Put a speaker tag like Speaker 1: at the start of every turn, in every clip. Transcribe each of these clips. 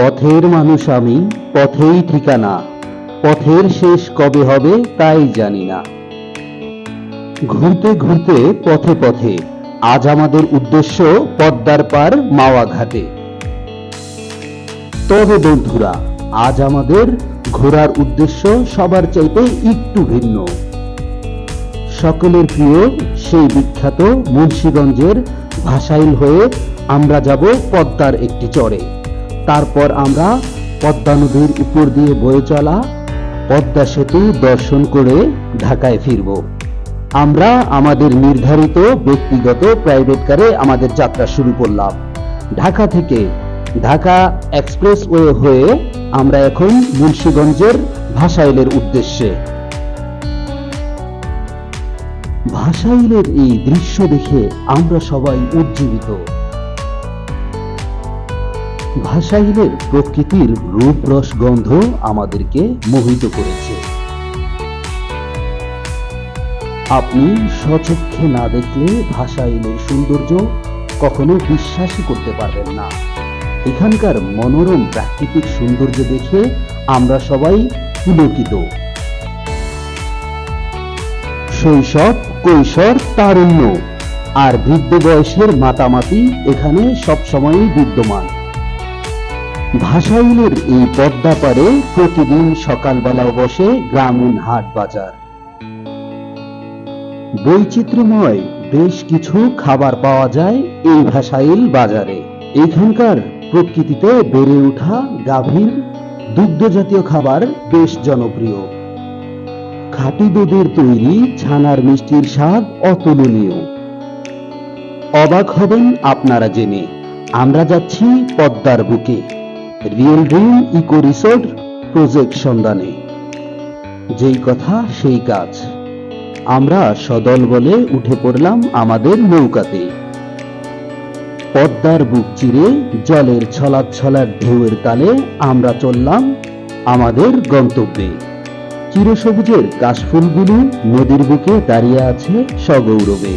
Speaker 1: পথের মানুষ আমি, পথেই ঠিকানা, পথের শেষ কবে হবে তাই জানি না। ঘুরতে ঘুরতে পথে পথে আজ আমাদের উদ্দেশ্য পদ্মার পার মাওয়া ঘাটে। তবে বন্ধুরা, আজ আমাদের ঘোরার উদ্দেশ্য সবার চাইতে একটু ভিন্ন। সকলের প্রিয় সেই বিখ্যাত মুন্সিগঞ্জের ভাসাইল হয়ে আমরা যাব পদ্মার একটি চরে। তারপর আমরা পদ্মা নদীর উপর দিয়ে বয়ে চলা পদ্মা সেতু দর্শন করে ঢাকায় ফিরব। আমরা আমাদের নির্ধারিত ব্যক্তিগত প্রাইভেট কারে আমাদের যাত্রা শুরু করলাম। ঢাকা থেকে ঢাকা এক্সপ্রেসওয়ে হয়ে আমরা এখন মুন্সিগঞ্জের ভাসাইলের উদ্দেশ্যে। ভাসাইলের এই দৃশ্য দেখে আমরা সবাই উজ্জীবিত। ভাসাইলের প্রকৃতির রূপ রস গন্ধ আমাদেরকে মোহিত করেছে। আপনি স্বচক্ষে না দেখলে ভাসাইলের সৌন্দর্য কখনো বিশ্বাসই করতে পারবেন না। এখানকার মনোরম প্রাকৃতিক সৌন্দর্য দেখে আমরা সবাই পুলকিত। শৈশব, কৈশোর, তারুণ্য আর বৃদ্ধ বয়সের মাতামাতি এখানে সবসময়ই বিদ্যমান। ভাসাইলের এই পদ্মা পারে প্রতিদিন সকালবেলাও বসে গ্রামীণ হাট বাজার। বৈচিত্র্যময় বেশ কিছু খাবার পাওয়া যায় এই ভাসাইল বাজারে। এখানকার প্রকৃতিতে বেড়ে ওঠা গাভীর দুগ্ধ জাতীয় খাবার বেশ জনপ্রিয়। খাঁটি দুধের তৈরি ছানার মিষ্টির স্বাদ অতুলনীয়। অবাক হবেন আপনারা জেনে, আমরা যাচ্ছি পদ্মার বুকে real dream eco resort project সন্ধানে। যেই কথা সেই কাজ, আমরা সদল বলে উঠে পড়লাম আমাদের নৌকাতে। পদ্মার বুক চিরে জলের ছলাৎ ছলাৎ ঢেউয়ের তালে আমরা চললাম আমাদের গন্তব্যে। চিরসবুজের কাশফুলগুলো নদীর বুকে দাঁড়িয়ে আছে সগৌরবে।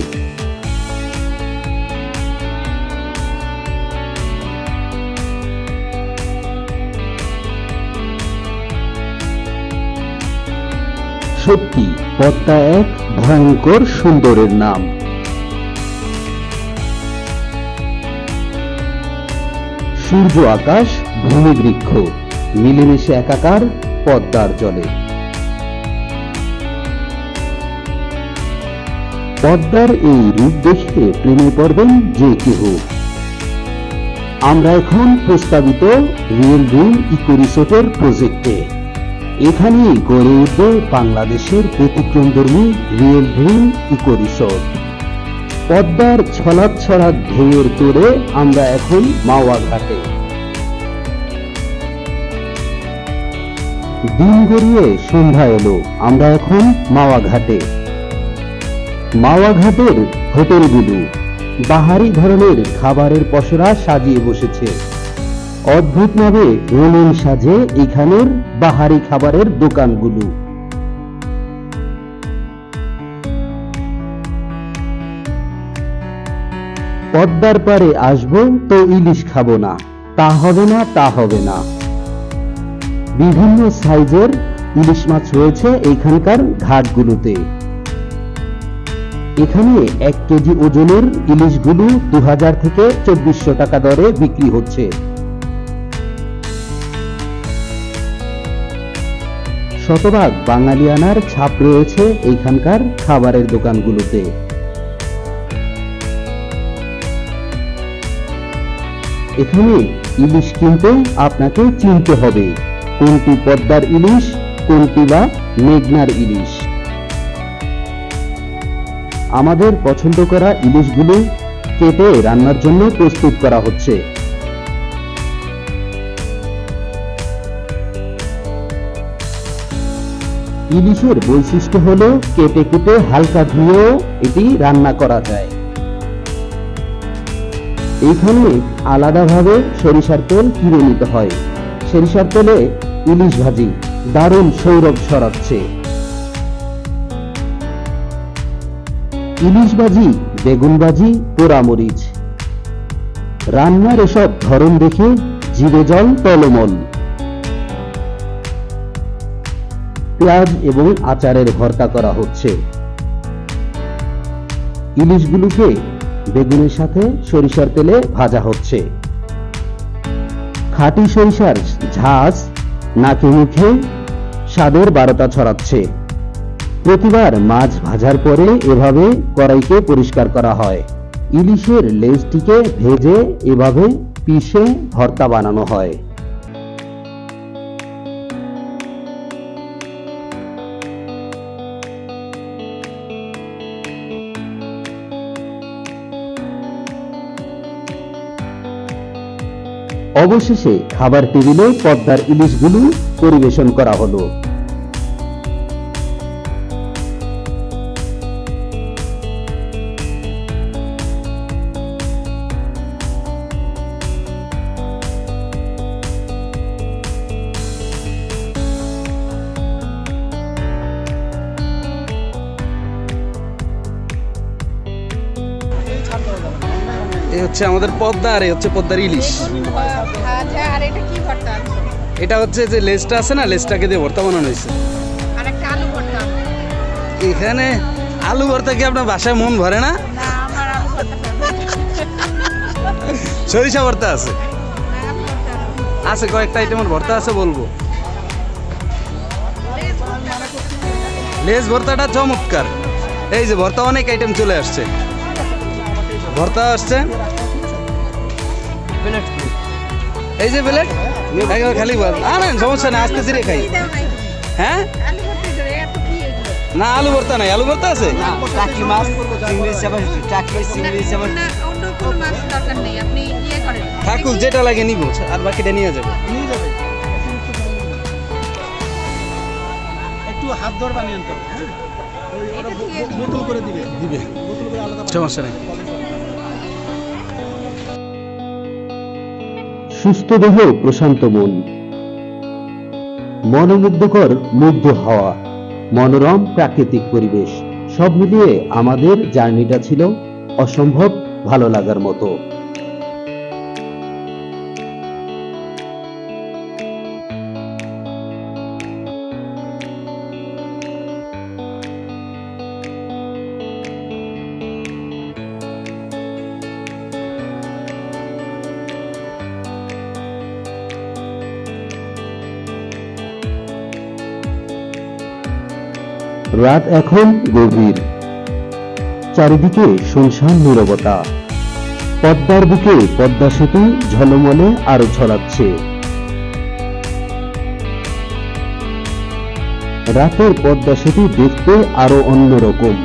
Speaker 1: সত্যি পদ্মা এক ভয়ঙ্কর সুন্দরের নাম। সূর্য, আকাশ, ভূমি, বৃক্ষ মিলেমিশে একাকার পদ্মার জলে। পদ্মার এই রূপ দেখে প্রেমে পড়বেন যে কেহ। আমরা এখন প্রস্তাবিত রিয়েল ড্রিম ইকো রিসোর্টের প্রজেক্টে। এখানেই গড়ে উঠবে বাংলাদেশের ব্যতিক্রমধর্মী রিয়েল ড্রিম ইকো রিসোর্ট। পদ্মার ছলাৎ ছলাৎ ঢেউয়ের তোড়ে আমরা এখন মাওয়া ঘাটে। দিন গড়িয়ে সন্ধ্যা এলো, আমরা এখন মাওয়া ঘাটে। মাওয়া ঘাটের হোটেলগুলো বাহারি ধরনের খাবারের পসরা সাজিয়ে বসেছে। অদ্ভুতভাবে রঙিন সাজে এখানের বাহারি খাবারের দোকানগুলো। পদ্মার পারে আসবো তো ইলিশ খাবো না, তা হবে না, তা হবে না। বিভিন্ন সাইজের ইলিশ মাছ রয়েছে এইখানকার ঘাটগুলোতে। এখানে 1 কেজি ওজনের ইলিশগুলো 2000 থেকে 2400 টাকা দরে বিক্রি হচ্ছে। শতভাগ বাঙালিয়ানার ছাপ রয়েছে এইখানকার খাবারের দোকানগুলোতে। এখানে ইলিশ কিনতে আপনাকে চিনতে হবে কোনটি পদ্মার ইলিশ, কোনটি বা মেঘনার ইলিশ। আমাদের পছন্দ করা ইলিশগুলো কেটে রান্নার জন্য প্রস্তুত করা হচ্ছে। ইলিশের বৈশিষ্ট্য হলো কেটে কেটে হালকা ধুয়েও এটি রান্না করা যায়। এইখানে আলাদাভাবে সরিষার তেল কিনে নিতে হয়। সরিষার তেলে ইলিশ ভাজি দারুণ সৌরভ ছড়াচ্ছে। ইলিশ ভাজি, বেগুন ভাজি, পোড়ামরিচ রান্নার এসব ধরন দেখে জিভে জল টলমল। পেঁয়াজ এবং আচারের ভর্তা করা হচ্ছে। ইলিশগুলোকে বেগুনের সাথে সরিষার তেলে ভাজা হচ্ছে। খাঁটি সরিষার ঝাঁজ নাকে মুখে স্বাদের বারতা ছড়াচ্ছে। প্রতিবার মাছ ভাজার পরে এভাবে কড়াইকে পরিষ্কার করা হয়। ইলিশের লেজটিকে ভেজে এভাবে পিষে ভর্তা বানানো হয়। অবশেষে খাবার টেবিলে পদ্মার ইলিশগুলো পরিবেশন করা হলো।
Speaker 2: এই হচ্ছে আমাদের পদ্মা আর এই হচ্ছে পদ্মার ইলিশ। এটা হচ্ছে যে লেজটা আছে না, লেজটাকে দিয়ে ভর্তা বানানো হয়েছে। এখানে আলু ভর্তা কি আপনার বাসায় মন ভরে না? সরিষা ভর্তা আছে, আছে কয়েকটা আইটেমের ভর্তা আছে, বলবো। লেজ ভর্তাটা চমৎকার। এই যে ভর্তা অনেক আইটেম চলে আসছে, ভর্তা আসছে, এই যে প্লেট খালি আনেন, সমস্যা নেই, আস্তে ধীরে খাই। হ্যাঁ না, আলু ভর্তা নাই, আলু ভর্তা আছে। ঠাকুর যেটা লাগে নিব, আর বাকিটা নিয়ে যাবে। একটু হাত ধর বানিয়ে আনতে হবে, বোতল করে দিবে, সমস্যা নেই।
Speaker 1: সুস্থ দেহ, প্রশান্ত মন, মনোমুগ্ধকর মুগ্ধ হাওয়া, মনোরম প্রাকৃতিক পরিবেশ, সব মিলিয়ে আমাদের জার্নিটা ছিল অসম্ভব ভালো লাগার মতো। রাত এখন গভীর, চারিদিকে শুনশান নীরবতা। পদ্মার বুকে পদ্মা সেতু ঝলমলে আরো ছড়াচ্ছে। রাতের পদ্মা সেতু দেখতে আরো অন্যরকম।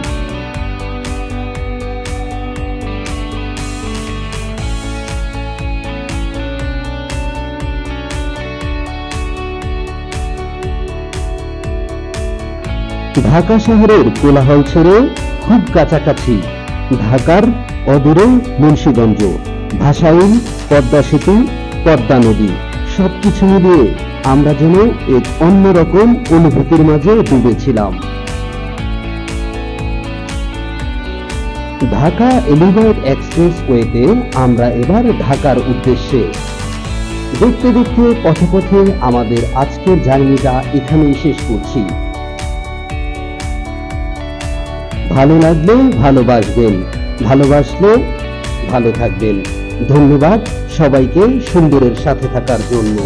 Speaker 1: ঢাকা শহরের কোলাহল ছেড়ে খুব কাছাকাছি ঢাকার অদূরে মুন্সিগঞ্জ, ভাসাইল, পদ্মা সেতু, পদ্মা নদী, সবকিছু মিলিয়ে আমরা যেন এক অন্যরকম অনুভূতির মাঝে ডুবেছিলাম। ঢাকা এলিভেটেড এক্সপ্রেসওয়েতে আমরা এবার ঢাকার উদ্দেশ্যে। দেখতে দেখতে পথে পথে আমাদের আজকের জার্নিটা এখানেই শেষ করছি। ভালো লাগলে ভালোবাসবেন, ভালোবাসলে ভালো থাকবেন। ধন্যবাদ সবাইকে সুন্দরের সাথে থাকার জন্য।